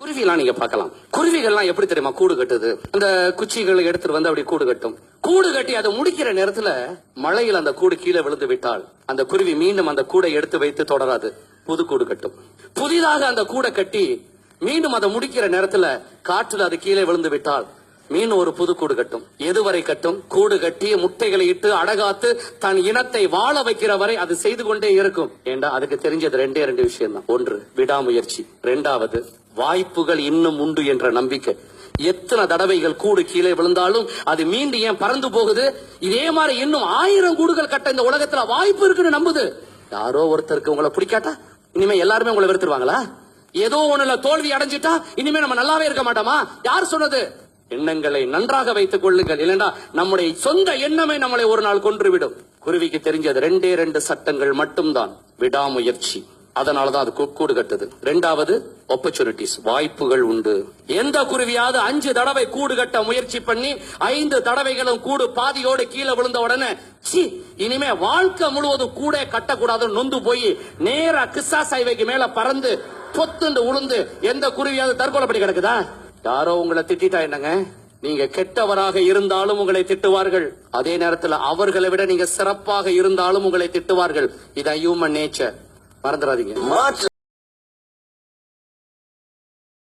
குருவிலாம் நீங்க பார்க்கலாம். குருவிகள்லாம் எப்படி தெரியுமா கூடு கட்டுது? அந்த குச்சிகளை எடுத்துட்டு வந்து அப்படி கூடு கட்டும். கூடு கட்டி அதை முடிக்கிற நேரத்துல மழையில் அந்த கூடு கீழே விழுந்து விட்டால் அந்த குருவி மீண்டும் அந்த கூடை எடுத்து வைத்து தொடராது, புது கூடு கட்டும். புதிதாக அந்த கூடை கட்டி மீண்டும் அதை முடிக்கிற நேரத்துல காற்றுல அது கீழே விழுந்து விட்டால் மீன் ஒரு புது கூடு கட்டும். எதுவரை கட்டும்? கூடு கட்டி முட்டைகளை இட்டு அடகாத்து தன் இனத்தை வாழ வைக்கிற வரை அது செய்து கொண்டே இருக்கும். ஏண்டா அதுக்கு தெரிஞ்சது ரெண்டு விஷயம் தான். ஒன்று விடாமுயற்சி, இரண்டாவது வாய்ப்புகள் இன்னும் உண்டு என்ற நம்பிக்கை. எத்தனை தடவைகள் கூடு கீழே விழுந்தாலும் அது மீண்டு ஏன் பறந்து போகுது? இதே மாதிரி இன்னும் 1000 கூடுகள் கட்ட இந்த உலகத்துல வாய்ப்பு இருக்குன்னு நம்புது. யாரோ ஒருத்தருக்கு உங்களை பிடிக்காட்டா இனிமே எல்லாருமே உங்களை வெறுத்துருவாங்களா? ஏதோ ஒண்ணுல தோல்வி அடைஞ்சிட்டா இனிமே நம்ம நல்லாவே இருக்க மாட்டோமா? யார் சொன்னது? எண்ணங்களை நன்றாக வைத்துக் கொள்ளுங்கள், இல்லைன்னா நம்முடைய சொந்த எண்ணமே நம்மளை ஒரு நாள் கொன்றுவிடும். குருவிக்கு தெரிஞ்சது 2 சட்டங்கள் மட்டும்தான். விடாமுயற்சி, அதனாலதான் அது கூடு கட்டுது. இரண்டாவது ஆப்பர்ச்சுனிட்டிஸ், வாய்ப்புகள் உண்டு. எந்த குருவியாவது 5 தடவை கூடு கட்ட முயற்சி பண்ணி 5 தடவைகளும் கூடு பாதியோடு கீழே விழுந்த உடனே இனிமே வாழ்க்கை முழுவதும் கூட கட்டக்கூடாதுன்னு நொந்து போய் நேரா கிஸ்ஸா சைவைக்கு மேல பறந்து பொத்துண்டு உளுந்து எந்த குருவியாவது தற்கொலை பண்ணி கிடக்குதா? யாரோ உங்களை திட்டா என்னங்க, நீங்க கெட்டவராக இருந்தாலும் உங்களை திட்டுவார்கள். அதே நேரத்தில் அவர்களை விட நீங்க சிறப்பாக இருந்தாலும் உங்களை திட்டுவார்கள். இதான் ஹியூமன் நேச்சர், மறந்துடாதீங்க.